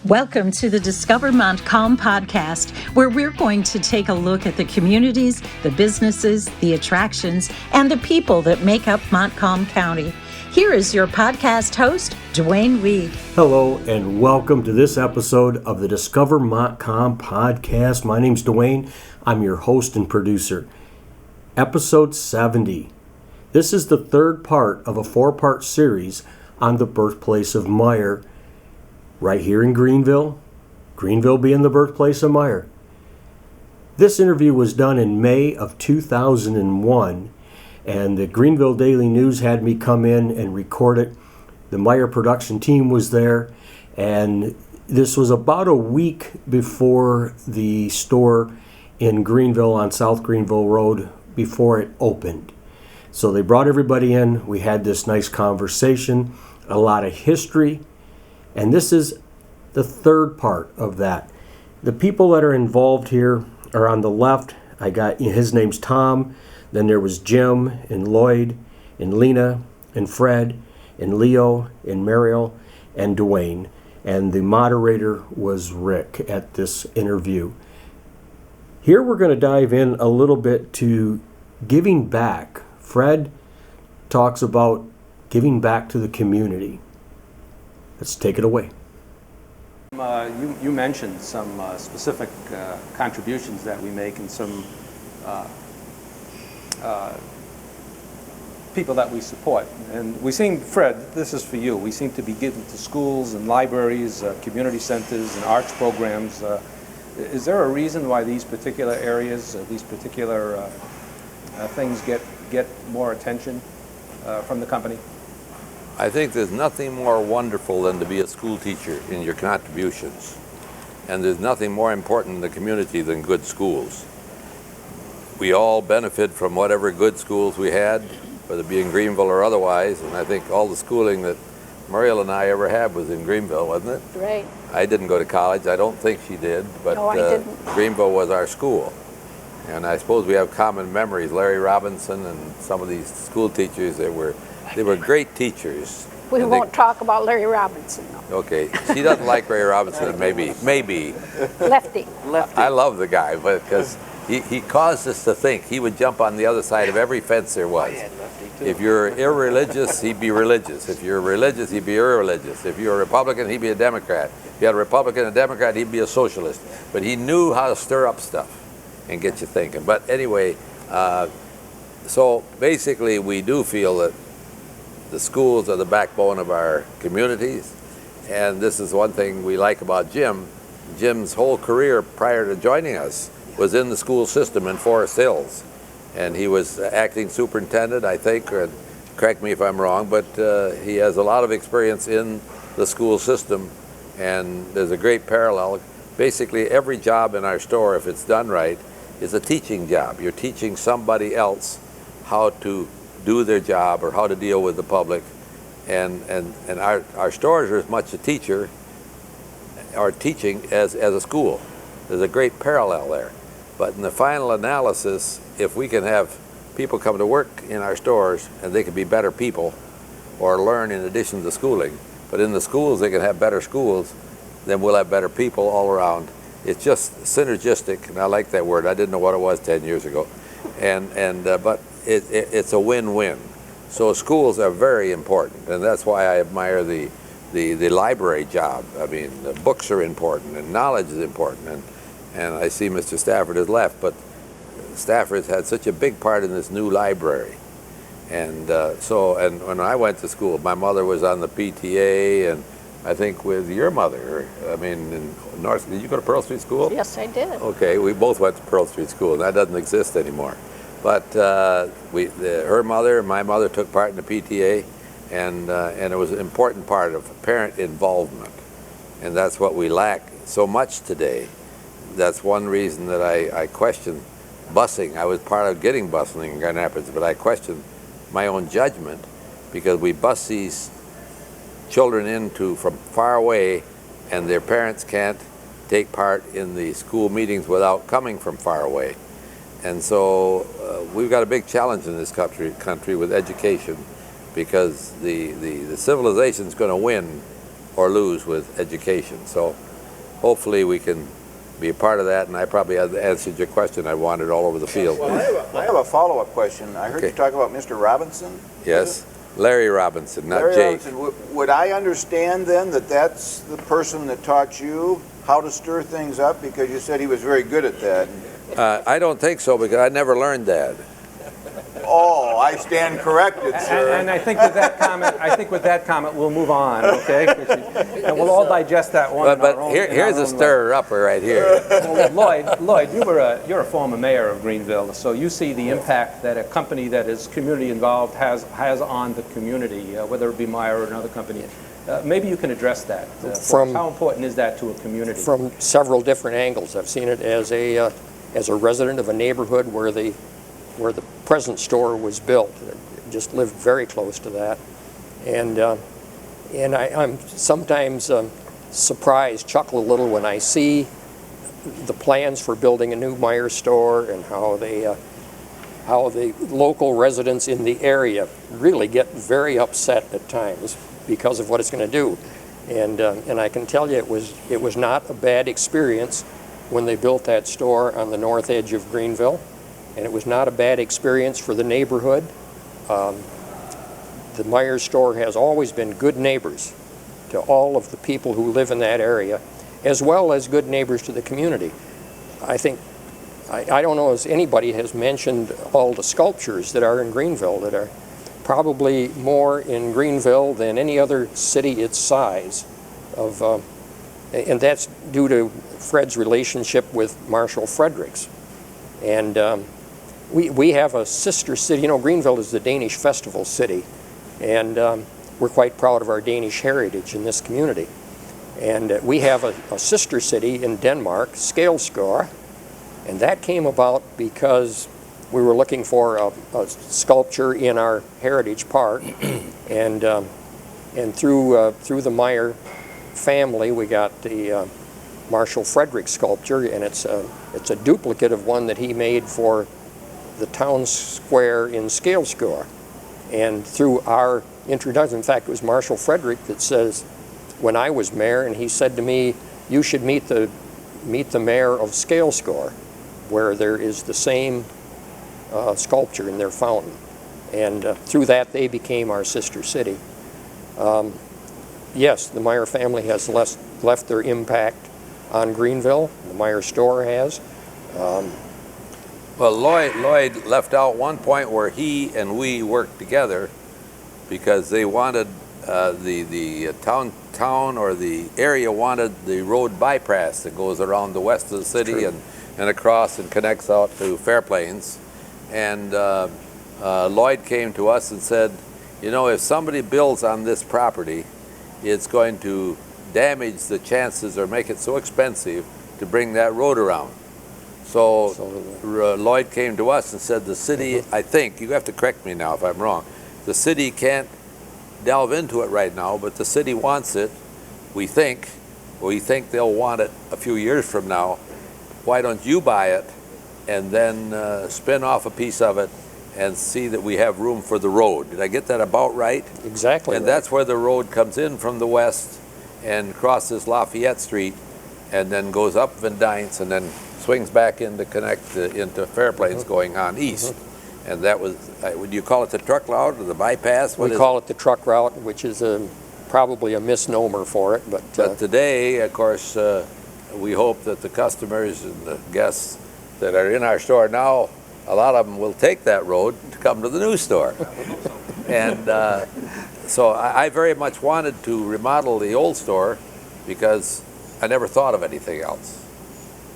Welcome to the Discover Montcalm podcast, where we're going to take a look at the communities, the businesses, the attractions, and the people that make up Montcalm County. Here is your podcast host, Dwayne Weed. Hello, and welcome to this episode of the Discover Montcalm podcast. My name's Dwayne. I'm your host and producer. Episode 70. This is the third part of a four-part series on the birthplace of Meijer, right here in Greenville being the birthplace of Meijer. This interview was done in May of 2001, and the Greenville Daily News had me come in and record it. The Meijer production team was there, and this was about a week before the store in Greenville on South Greenville Road, before it opened. So they brought everybody in, we had this nice conversation, a lot of history, and this is the third part of that. The people that are involved here are on the left. I got, his name's Tom. Then there was Jim and Lloyd and Lena and Fred and Leo and Mariel and Dwayne. And the moderator was Rick at this interview. Here we're going to dive in a little bit to giving back. Fred talks about giving back to the community. Let's take it away. You mentioned some specific contributions that we make and some people that we support. And we seem, Fred, this is for you, we seem to be giving to schools and libraries, community centers and arts programs. Is there a reason why these particular areas, these particular things get more attention from the company? I think there's nothing more wonderful than to be a school teacher in your contributions. And there's nothing more important in the community than good schools. We all benefit from whatever good schools we had, whether it be in Greenville or otherwise. And I think all the schooling that Mariel and I ever had was in Greenville, wasn't it? Right. I didn't go to college. I don't think she did. But no, I didn't. Greenville was our school. And I suppose we have common memories. Larry Robinson and some of these school teachers, they were great teachers. We won't talk about Larry Robinson, though. Okay, she doesn't like Larry Robinson, maybe. Lefty. I love the guy, but because he caused us to think. He would jump on the other side of every fence there was. If you're irreligious, he'd be religious. If you're religious, he'd be irreligious. If you're a Republican, he'd be a Democrat. If you had a Republican and a Democrat, he'd be a socialist. But he knew how to stir up stuff and get you thinking. But anyway, so basically we do feel that the schools are the backbone of our communities, and this is one thing we like about Jim. Jim's whole career prior to joining us was in the school system in Forest Hills, and he was acting superintendent, I think, or correct me if I'm wrong, but he has a lot of experience in the school system, and there's a great parallel. Basically every job in our store, if it's done right, is a teaching job. You're teaching somebody else how to do their job or how to deal with the public, and our stores are as much a teacher or teaching as a school. There's a great parallel there. But in the final analysis, if we can have people come to work in our stores and they can be better people or learn in addition to schooling, but in the schools they can have better schools, then we'll have better people all around. It's just synergistic, and I like that word. I didn't know what it was 10 years ago, but it's a win-win. So schools are very important, and that's why I admire the library job. I mean, the books are important, and knowledge is important, and I see Mr. Stafford has left, but Stafford's had such a big part in this new library. And and when I went to school, my mother was on the PTA, and I think with your mother, I mean, in North, did you go to Pearl Street School? Yes, I did. Okay, we both went to Pearl Street School, and that doesn't exist anymore. But her mother and my mother took part in the PTA, and it was an important part of parent involvement. And that's what we lack so much today. That's one reason that I question busing. I was part of getting busing in Grand Rapids, but I question my own judgment because we bus these children from far away, and their parents can't take part in the school meetings without coming from far away. And so we've got a big challenge in this country with education, because the civilization is going to win or lose with education. So hopefully we can be a part of that, and I probably answered your question. I wandered all over the field. Well, I have a follow-up question. I heard you talk about Mr. Robinson. Yes, Larry Robinson, not Larry Jake. Robinson. Would I understand then that that's the person that taught you how to stir things up? Because you said he was very good at that. I don't think so, because I never learned that. Oh, I stand corrected, sir. And I think with that comment, we'll move on, okay? And we'll all digest that one. But here's a stirrer-upper right here. Well, Lloyd, you're a former mayor of Greenville, so you see the impact that a company that is community involved has on the community, whether it be Meijer or another company. Maybe you can address that. How important is that to a community? From several different angles. I've seen it as a resident of a neighborhood where the present store was built. I just lived very close to that, and I'm sometimes surprised, chuckle a little when I see the plans for building a new Meijer store and how the local residents in the area really get very upset at times because of what it's going to do, and I can tell you it was not a bad experience when they built that store on the north edge of Greenville. And it was not a bad experience for the neighborhood. The Meijer store has always been good neighbors to all of the people who live in that area, as well as good neighbors to the community. I think, I don't know if anybody has mentioned all the sculptures that are in Greenville, that are probably more in Greenville than any other city its size. And that's due to Fred's relationship with Marshall Fredericks. And we have a sister city. You know, Greenville is the Danish festival city, and we're quite proud of our Danish heritage in this community. And we have a sister city in Denmark, Skalskør, and that came about because we were looking for a sculpture in our heritage park, and through the Meijer family, we got the Marshall Fredericks sculpture, and it's a duplicate of one that he made for the town square in Skalskør. And through our introduction, in fact, it was Marshall Frederick that says, when I was mayor, and he said to me, you should meet the mayor of Skalskør, where there is the same sculpture in their fountain. And through that, they became our sister city. Yes, the Meijer family has left their impact on Greenville. The Meijer store has. Well, Lloyd left out one point where he and we worked together, because they wanted the town or the area wanted the road bypass that goes around the west of the city and across and connects out to Fairplains. And Lloyd came to us and said, you know, if somebody builds on this property, it's going to damage the chances or make it so expensive to bring that road around. So Lloyd came to us and said the city, I think, you have to correct me now if I'm wrong, the city can't delve into it right now, but the city wants it. We think they'll want it a few years from now. Why don't you buy it and then spin off a piece of it and see that we have room for the road? Did I get that about right? Exactly. And that's where the road comes in from the west and crosses Lafayette Street and then goes up Van Dynes and then swings back in to connect into Fairplains going on east. And that was, would you call it the truck route or the bypass? We call it the truck route, which is probably a misnomer for it. But today, of course, we hope that the customers and the guests that are in our store now, a lot of them will take that road to come to the new store. And so I very much wanted to remodel the old store because I never thought of anything else.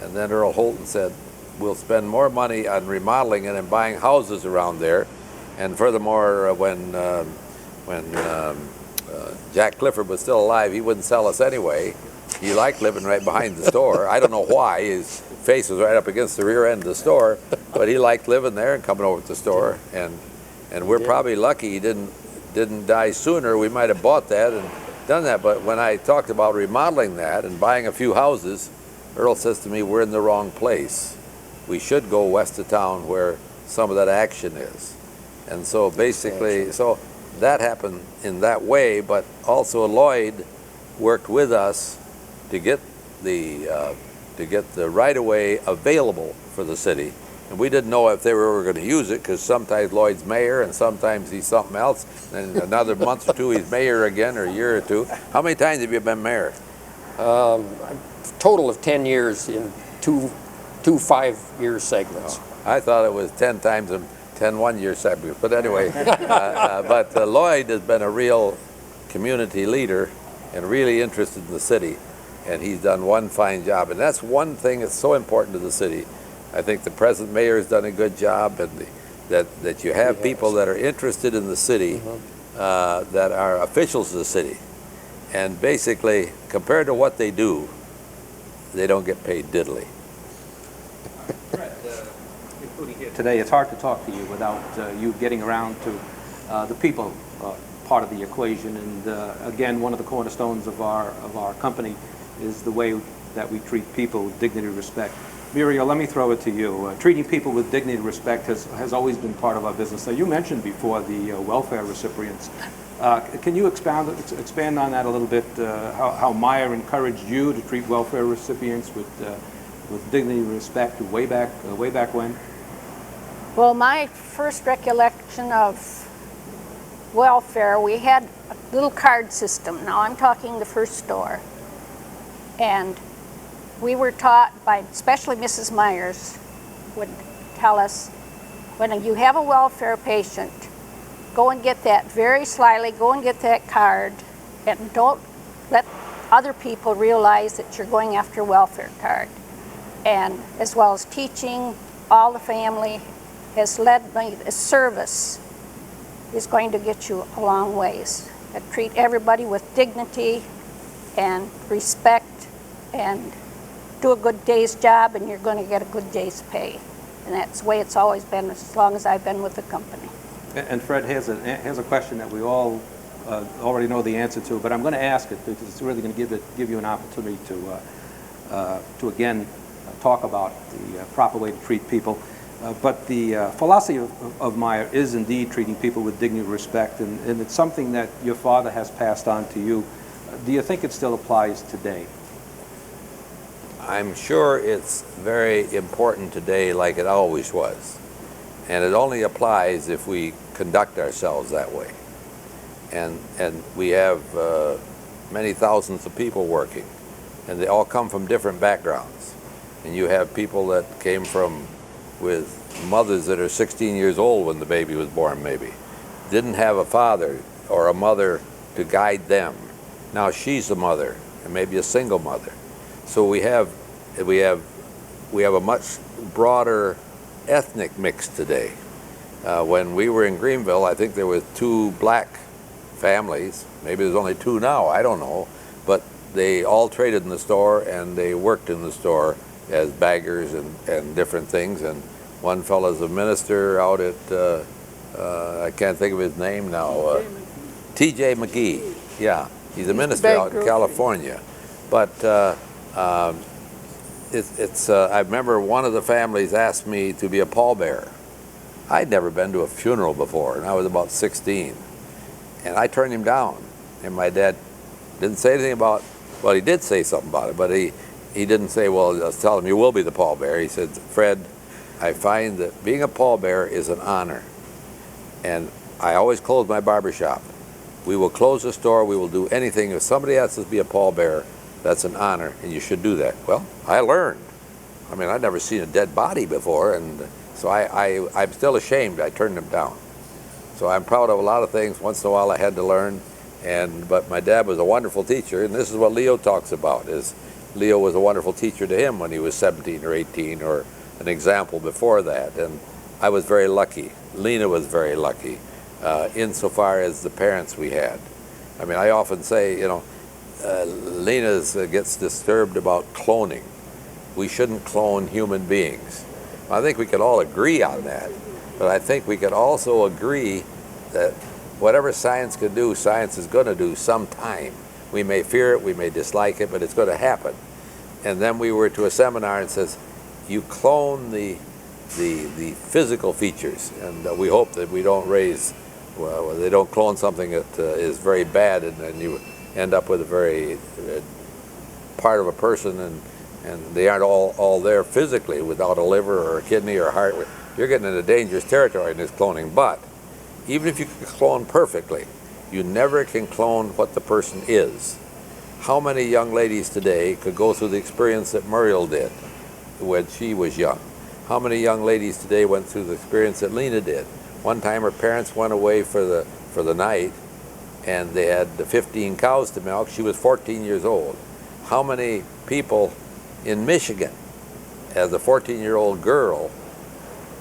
And then Earl Holton said, we'll spend more money on remodeling it and buying houses around there. And furthermore, when Jack Clifford was still alive, he wouldn't sell us anyway. He liked living right behind the store. I don't know why. His face was right up against the rear end of the store, but he liked living there and coming over to the store. And we're probably lucky he didn't die sooner. We might have bought that and done that. But when I talked about remodeling that and buying a few houses, Earl says to me, we're in the wrong place. We should go west of town where some of that action is. And so basically, so that happened in that way, but also Lloyd worked with us to get the right-of-way available for the city. And we didn't know if they were ever going to use it, because sometimes Lloyd's mayor and sometimes he's something else. And another month or two he's mayor again, or a year or two. How many times have you been mayor? Total of 10 years in two 5-year segments. I thought it was 10 times in 10 one-year segments. But anyway, Lloyd has been a real community leader and really interested in the city. And he's done one fine job. And that's one thing that's so important to the city. I think the present mayor has done a good job, and that you have people that are interested in the city, that are officials of the city. And basically, compared to what they do, they don't get paid diddly. Including here today, it's hard to talk to you without you getting around to the people part of the equation. And again, one of the cornerstones of our company is the way that we treat people with dignity and respect. Muriel, let me throw it to you. Treating people with dignity and respect has always been part of our business. Now, you mentioned before the welfare recipients. Can you expand on that a little bit? How Meijer encouraged you to treat welfare recipients with dignity and respect way back when? Well, my first recollection of welfare, we had a little card system. Now I'm talking the first store. And we were taught by, especially Mrs. Myers, would tell us, when you have a welfare patient, go and get that very slyly, go and get that card, and don't let other people realize that you're going after a welfare card. And as well as teaching all the family, has led me, the service is going to get you a long ways. Treat everybody with dignity and respect, and do a good day's job, and you're going to get a good day's pay. And that's the way it's always been as long as I've been with the company. And Fred, here's a question that we all already know the answer to, but I'm going to ask it because it's really going to give you an opportunity to again talk about the proper way to treat people. But the philosophy of Meijer is indeed treating people with dignity and respect, and it's something that your father has passed on to you. Do you think it still applies today? I'm sure it's very important today like it always was. And it only applies if we conduct ourselves that way. And we have many thousands of people working, and they all come from different backgrounds. And you have people that came from with mothers that are 16 years old when the baby was born, maybe. Didn't have a father or a mother to guide them. Now she's a mother, and maybe a single mother. So we have a much broader ethnic mix today. When we were in Greenville, I think there were 2 black families. Maybe there's only 2 now, I don't know. But they all traded in the store, and they worked in the store as baggers and different things. And one fellow's a minister out at, I can't think of his name now, T.J. McGee. Yeah, he's a minister out in California. But I remember one of the families asked me to be a pallbearer. I'd never been to a funeral before, and I was about 16. And I turned him down. And my dad didn't say anything about, well, he did say something about it, but he didn't say, well, just tell him you will be the pallbearer. He said, Fred, I find that being a pallbearer is an honor. And I always close my barbershop. We will close the store, we will do anything. If somebody asks us to be a pallbearer, that's an honor, and you should do that. Well, I learned. I mean, I'd never seen a dead body before, and so I'm still ashamed I turned him down. So I'm proud of a lot of things. Once in a while I had to learn, but my dad was a wonderful teacher, and this is what Leo talks about, is Leo was a wonderful teacher to him when he was 17 or 18, or an example before that. And I was very lucky. Lena was very lucky, insofar as the parents we had. I mean, I often say, you know, Lena gets disturbed about cloning. We shouldn't clone human beings. I think we could all agree on that, but I think we could also agree that whatever science can do, science is going to do sometime. We may fear it, we may dislike it, but it's going to happen. And then we were to a seminar and says, you clone the physical features, and we hope that we don't raise, well, they don't clone something that is very bad, and then end up with a very part of a person, and they aren't all there physically without a liver or a kidney or a heart. You're getting into dangerous territory in this cloning. But even if you can clone perfectly, you never can clone what the person is. How many young ladies today could go through the experience that Muriel did when she was young? How many young ladies today went through the experience that Lena did? One time her parents went away for the night, and they had 15 cows to milk. She was 14 years old. How many people in Michigan, as a 14-year-old girl,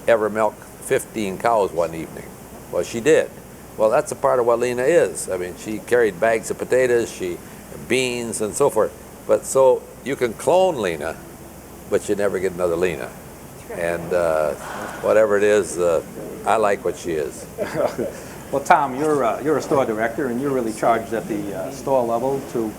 ever milked 15 cows one evening? Well, she did. Well, that's a part of what Lena is. I mean, she carried bags of potatoes, beans, and so forth. But so you can clone Lena, but you never get another Lena. And whatever it is, I like what she is. Well, Tom, you're a store director, and you're really charged at the store level to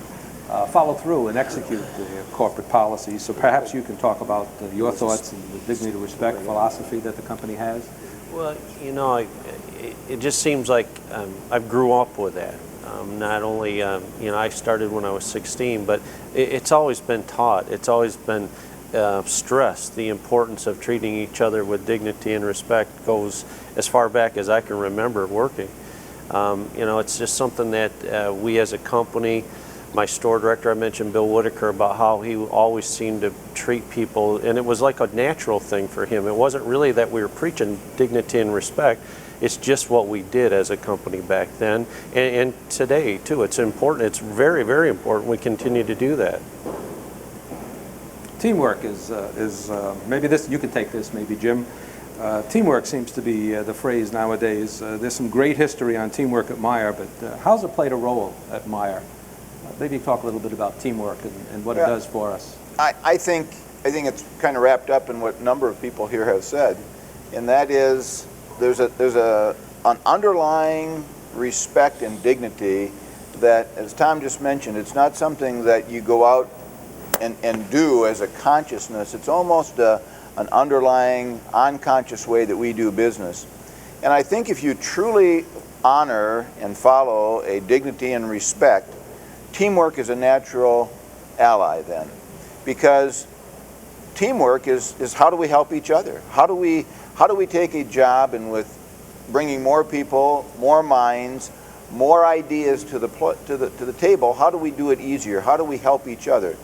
follow through and execute the corporate policies. So perhaps you can talk about your thoughts and the dignity to respect philosophy that the company has. Well, you know, it just seems like I grew up with that. Not only, you know, I started when I was 16, but it's always been taught. It's always been stressed. The importance of treating each other with dignity and respect goes as far back as I can remember working. You know, it's just something that we as a company, my store director, I mentioned Bill Whitaker, about how he always seemed to treat people, and it was like a natural thing for him. It wasn't really that we were preaching dignity and respect. It's just what we did as a company back then, and today too. It's important. It's very, very important we continue to do that. Teamwork is maybe this, you can take this, maybe Jim. Teamwork seems to be the phrase nowadays. There's some great history on teamwork at Meijer, but how's it played a role at Meijer? Maybe talk a little bit about teamwork and what it does for us. I think it's kind of wrapped up in what a number of people here have said, and that is there's an underlying respect and dignity that, as Tom just mentioned, it's not something that you go out and do as a consciousness. It's almost an underlying, unconscious way that we do business. And I think if you truly honor and follow a dignity and respect, teamwork is a natural ally then. Because teamwork is how do we help each other? How do we take a job, and with bringing more people, more minds, more ideas to the table, how do we do it easier? How do we help each other?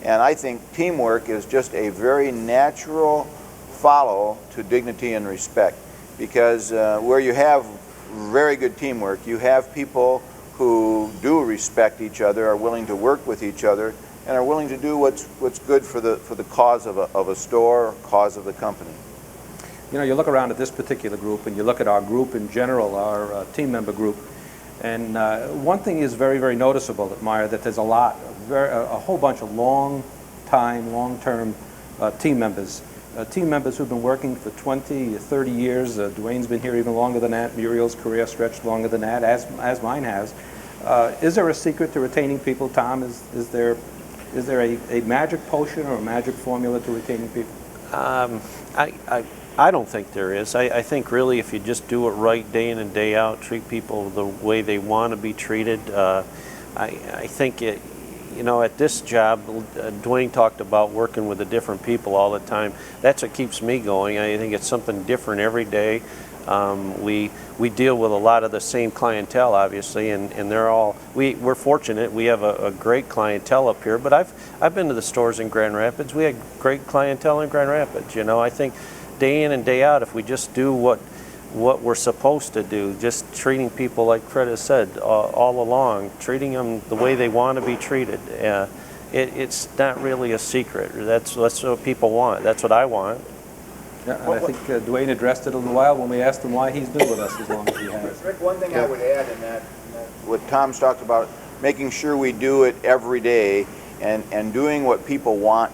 And I think teamwork is just a very natural follow to dignity and respect, because where you have very good teamwork, you have people who do respect each other, are willing to work with each other, and are willing to do what's good for the cause of a store, or cause of the company. You know, you look around at this particular group, and you look at our group in general, our team member group, and one thing is very, very noticeable at Meijer, that there's a whole bunch of long-term team members. Team members who've been working for 20 or 30 years. Dwayne's been here even longer than that. Muriel's career stretched longer than that, as mine has. Is there a secret to retaining people, Tom? Is there a magic potion or a magic formula to retaining people? I don't think there is. I think really if you just do it right day in and day out, treat people the way they want to be treated, I think it, you know, at this job, Dwayne talked about working with the different people all the time. That's what keeps me going. I think it's something different every day. We deal with a lot of the same clientele, obviously, and they're all, we're fortunate. We have a great clientele up here, but I've been to the stores in Grand Rapids. We had great clientele in Grand Rapids. You know, I think day in and day out, if we just do what we're supposed to do, just treating people like Fred has said all along, treating them the way they want to be treated. It's not really a secret. That's what people want. That's what I want. Yeah, and I think Dwayne addressed it a little while when we asked him why he's been with us as long as he has. Rick, one thing I would add in that, what Tom's talked about, making sure we do it every day and doing what people want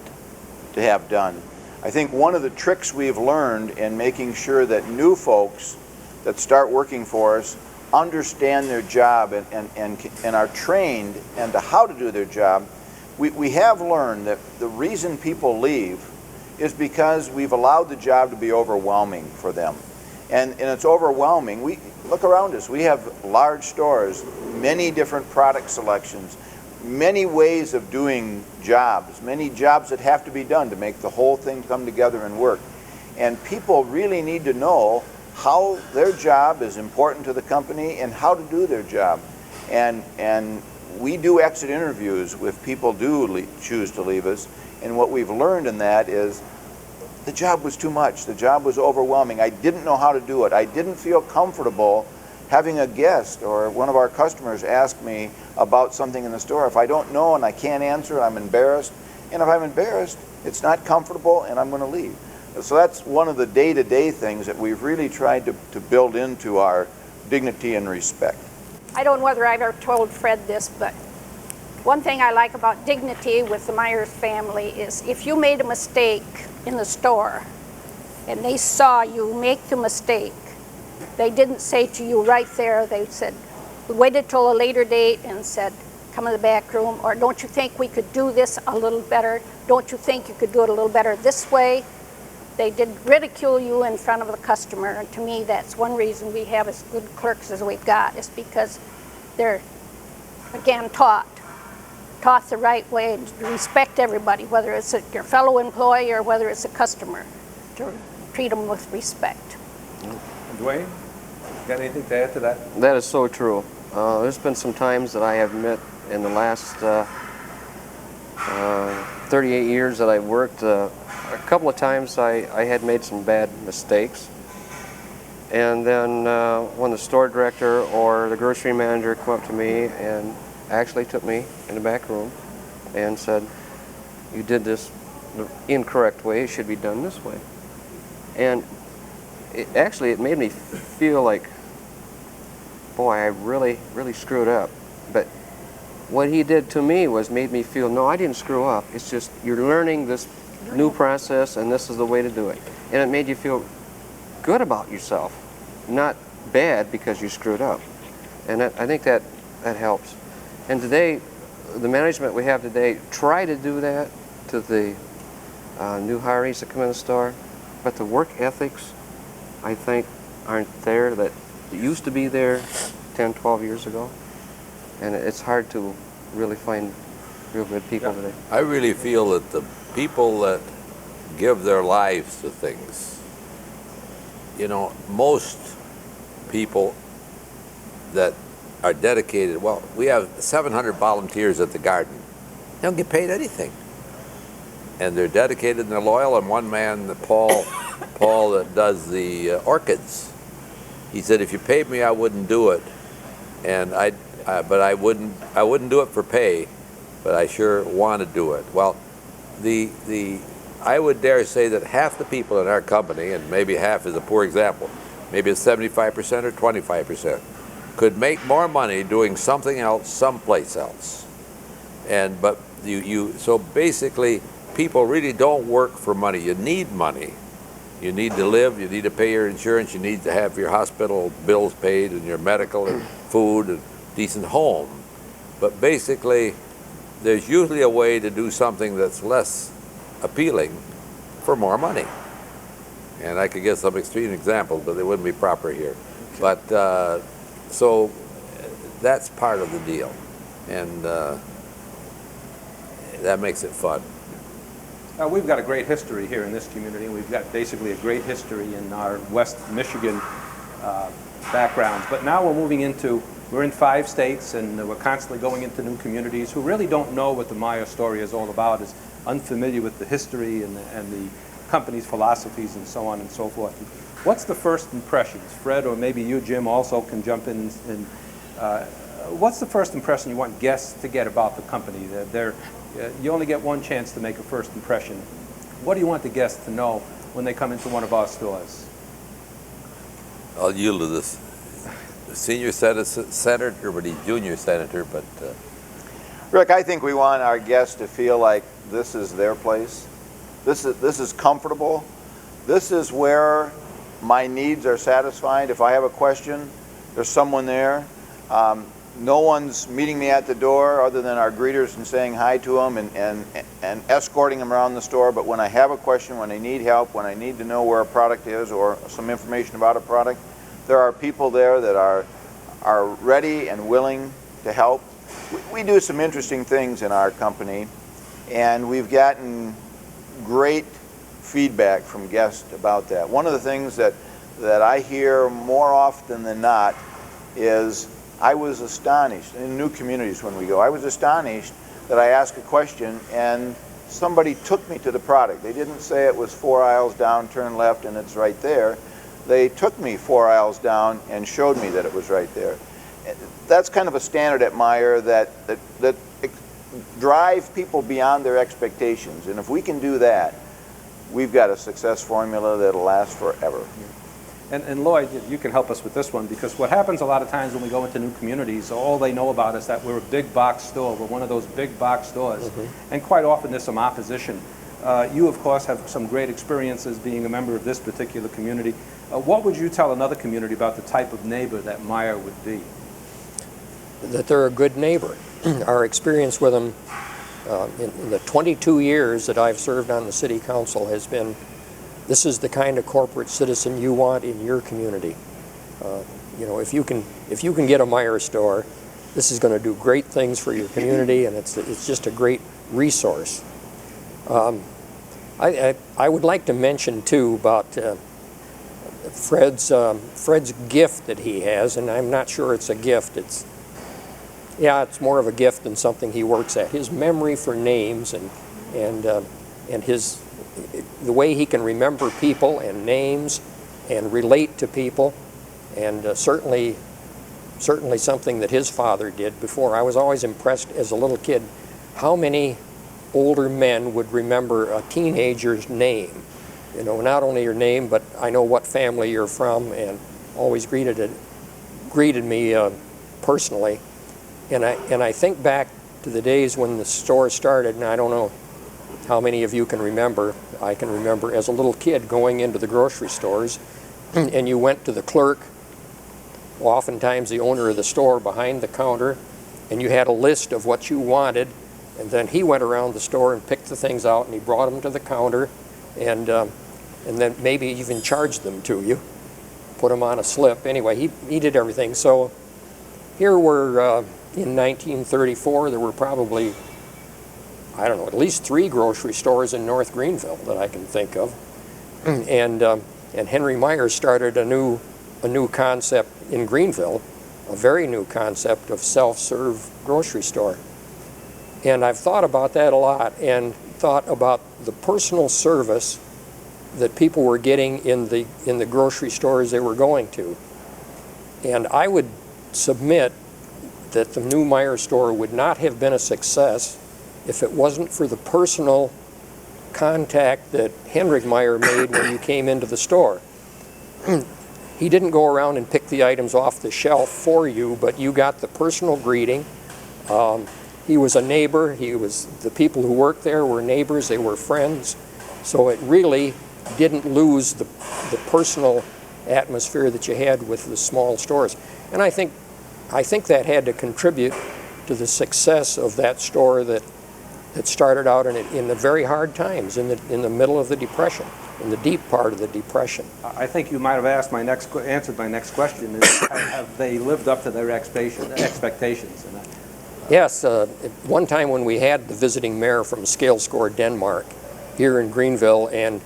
to have done. I think one of the tricks we've learned in making sure that new folks that start working for us understand their job and are trained into how to do their job, we have learned that the reason people leave is because we've allowed the job to be overwhelming for them. And it's overwhelming. We look around us. We have large stores, many different product selections, many ways of doing jobs, many jobs that have to be done to make the whole thing come together and work. And people really need to know how their job is important to the company and how to do their job. And we do exit interviews if people do choose to leave us. And what we've learned in that is the job was too much. The job was overwhelming. I didn't know how to do it. I didn't feel comfortable having a guest or one of our customers ask me about something in the store. If I don't know and I can't answer, I'm embarrassed. And if I'm embarrassed, it's not comfortable and I'm going to leave. So that's one of the day-to-day things that we've really tried to build into our dignity and respect. I don't know whether I've ever told Fred this, but one thing I like about dignity with the Myers family is if you made a mistake in the store and they saw you make the mistake, they didn't say to you right there, they said, we waited till a later date and said, come in the back room, or don't you think we could do this a little better? Don't you think you could do it a little better this way? They didn't ridicule you in front of the customer, and to me that's one reason we have as good clerks as we've got, is because they're, again, taught the right way to respect everybody, whether it's your fellow employee or whether it's a customer, to treat them with respect. Dwayne, got anything to add to that? That is so true. There's been some times that I have met in the last 38 years that I've worked. A couple of times I had made some bad mistakes. And then when the store director or the grocery manager came up to me and actually took me in the back room and said, you did this the incorrect way, it should be done this way. And it made me feel like, boy, I really screwed up. But what he did to me was made me feel, no, I didn't screw up. It's just you're learning this new process and this is the way to do it. And it made you feel good about yourself, not bad because you screwed up. And I think that helps. And today, the management we have today try to do that to the new hirees that come in the store, but the work ethics, I think, aren't there that used to be there 10, 12 years ago. And it's hard to really find real good people today. I really feel that the people that give their lives to things, most people that are dedicated, well, we have 700 volunteers at the garden. They don't get paid anything. And they're dedicated and they're loyal. And one man, Paul that does the orchids, he said, if you paid me, I wouldn't do it. And but I wouldn't do it for pay, but I sure want to do it. Well, I would dare say that half the people in our company, and maybe half is a poor example, maybe it's 75% or 25%, could make more money doing something else someplace else. But so basically, people really don't work for money. You need money. You need to live, you need to pay your insurance, you need to have your hospital bills paid and your medical and food and decent home. But basically, there's usually a way to do something that's less appealing for more money. And I could give some extreme examples, but they wouldn't be proper here. But so that's part of the deal. And that makes it fun. We've got a great history here in this community. We've got basically a great history in our West Michigan backgrounds. But now we're in 5 states, and we're constantly going into new communities who really don't know what the Meijer story is all about, is unfamiliar with the history and the company's philosophies and so on and so forth. What's the first impressions? Fred, or maybe you, Jim, also can jump in. What's the first impression you want guests to get about the company? You only get one chance to make a first impression. What do you want the guests to know when they come into one of our stores? I'll yield to this senior senator, but he's junior senator. But Rick, I think we want our guests to feel like this is their place. This is comfortable. This is where my needs are satisfied. If I have a question, there's someone there. no one's meeting me at the door other than our greeters and saying hi to them and escorting them around the store. But when I have a question, when I need help, when I need to know where a product is or some information about a product, there are people there that are ready and willing to help. We do some interesting things in our company, and we've gotten great feedback from guests about that. One of the things that I hear more often than not is, I was astonished, in new communities when we go, I was astonished that I asked a question and somebody took me to the product. They didn't say it was 4 aisles down, turn left, and it's right there. They took me 4 aisles down and showed me that it was right there. That's kind of a standard at Meijer that drive people beyond their expectations. And if we can do that, we've got a success formula that'll last forever. And Lloyd, you can help us with this one, because what happens a lot of times when we go into new communities, all they know about is that we're a big box store. We're one of those big box stores. And quite often there's some opposition. You, of course, have some great experiences being a member of this particular community. What would you tell another community about the type of neighbor that Meijer would be? That they're a good neighbor. Our experience with them in the 22 years that I've served on the city council has been, this is the kind of corporate citizen you want in your community. You know, if you can get a Meijer store, this is going to do great things for your community, and it's just a great resource. I would like to mention too about Fred's gift that he has, and I'm not sure it's a gift. It's more of a gift than something he works at. His memory for names and the way he can remember people and names and relate to people, and certainly something that his father did before. I was always impressed as a little kid how many older men would remember a teenager's name. You know, not only your name, but I know what family you're from, and always greeted me personally. And I think back to the days when the store started, and I don't know how many of you can remember. I can remember as a little kid going into the grocery stores, and you went to the clerk, oftentimes the owner of the store, behind the counter, and you had a list of what you wanted, and then he went around the store and picked the things out, and he brought them to the counter, and then maybe even charged them to you, put them on a slip. Anyway, he did everything. So here we're in 1934, there were probably, I don't know, at least 3 grocery stores in North Greenville that I can think of. And Henry Meijer started a new concept in Greenville, a very new concept of self-serve grocery store. And I've thought about that a lot, and thought about the personal service that people were getting in the grocery stores they were going to. And I would submit that the new Meijer store would not have been a success if it wasn't for the personal contact that Henrik Meijer made when you came into the store. He didn't go around and pick the items off the shelf for you, but you got the personal greeting. He was a neighbor. The people who worked there were neighbors. They were friends. So it really didn't lose the personal atmosphere that you had with the small stores. And I think that had to contribute to the success of that store that started out in the very hard times, in the middle of the Depression, in the deep part of the Depression. I think you might have answered my next question, is have they lived up to their expectations? Yes, one time when we had the visiting mayor from Scale Score, Denmark, here in Greenville, and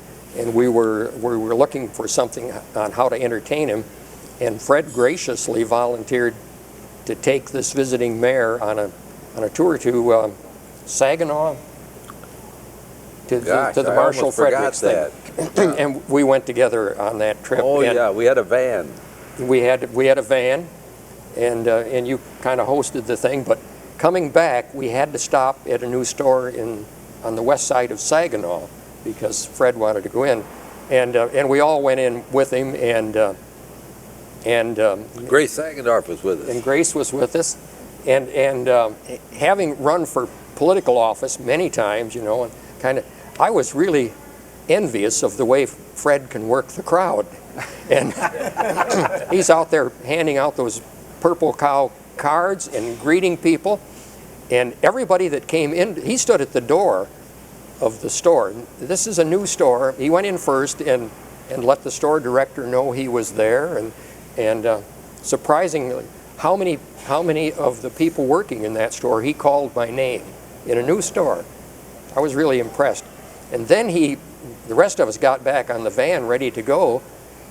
we were looking for something on how to entertain him, and Fred graciously volunteered to take this visiting mayor on a tour to Saginaw, to the Marshall Fredericks thing. And we went together on that trip. Oh, yeah, we had a van. We had a van, and you kind of hosted the thing. But coming back, we had to stop at a new store on the west side of Saginaw because Fred wanted to go in, and we all went in with him, and Grace Sagendorf was with us. And Grace was with us, and having run for political office many times, you know, and I was really envious of the way Fred can work the crowd, and he's out there handing out those purple cow cards and greeting people. And everybody that came in, he stood at the door of the store. This is a new store. He went in first and let the store director know he was there. And surprisingly, how many of the people working in that store he called by name in a new store. I was really impressed. And then the rest of us got back on the van ready to go,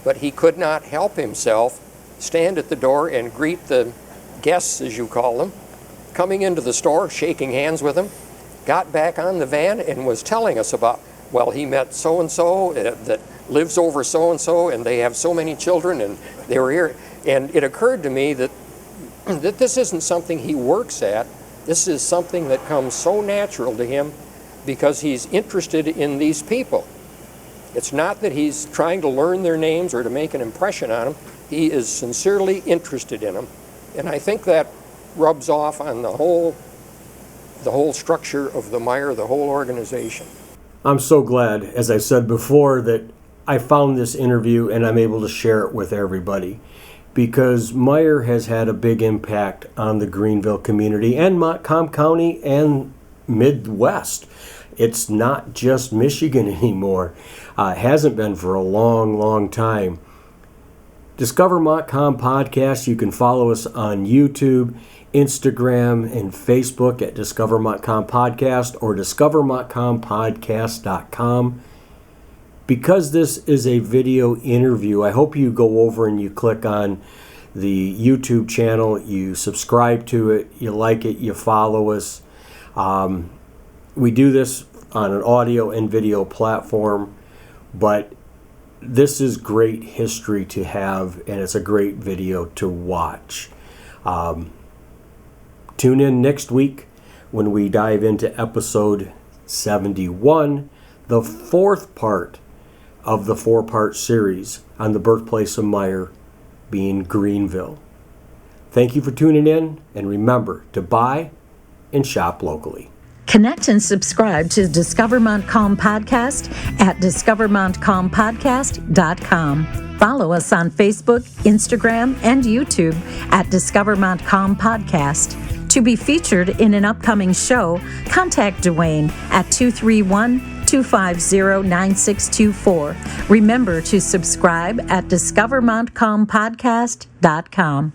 but he could not help himself stand at the door and greet the guests, as you call them, coming into the store, shaking hands with them, got back on the van and was telling us about, well, he met so-and-so that lives over so-and-so, and they have so many children, and they were here. And it occurred to me that this isn't something he works at. This is something that comes so natural to him because he's interested in these people. It's not that he's trying to learn their names or to make an impression on them. He is sincerely interested in them. And I think that rubs off on the whole structure of the Meijer, the whole organization. I'm so glad, as I said before, that I found this interview and I'm able to share it with everybody, because Meijer has had a big impact on the Greenville community and Montcalm County and Midwest. It's not just Michigan anymore. It hasn't been for a long, long time. Discover Montcalm Podcast. You can follow us on YouTube, Instagram, and Facebook at Discover Montcalm Podcast or discovermontcalmpodcast.com. Because this is a video interview, I hope you go over and you click on the YouTube channel, you subscribe to it, you like it, you follow us. We do this on an audio and video platform, but this is great history to have, and it's a great video to watch. Tune in next week when we dive into episode 71, the fourth part of the four-part series on the birthplace of Meijer being Greenville. Thank you for tuning in, and remember to buy and shop locally. Connect and subscribe to Discover Montcalm Podcast at discovermontcalmpodcast.com. Follow us on Facebook, Instagram, and YouTube at Discover Montcalm Podcast. To be featured in an upcoming show, contact Dwayne at 231-250-9624. Remember to subscribe at discovermontcalmpodcast.com.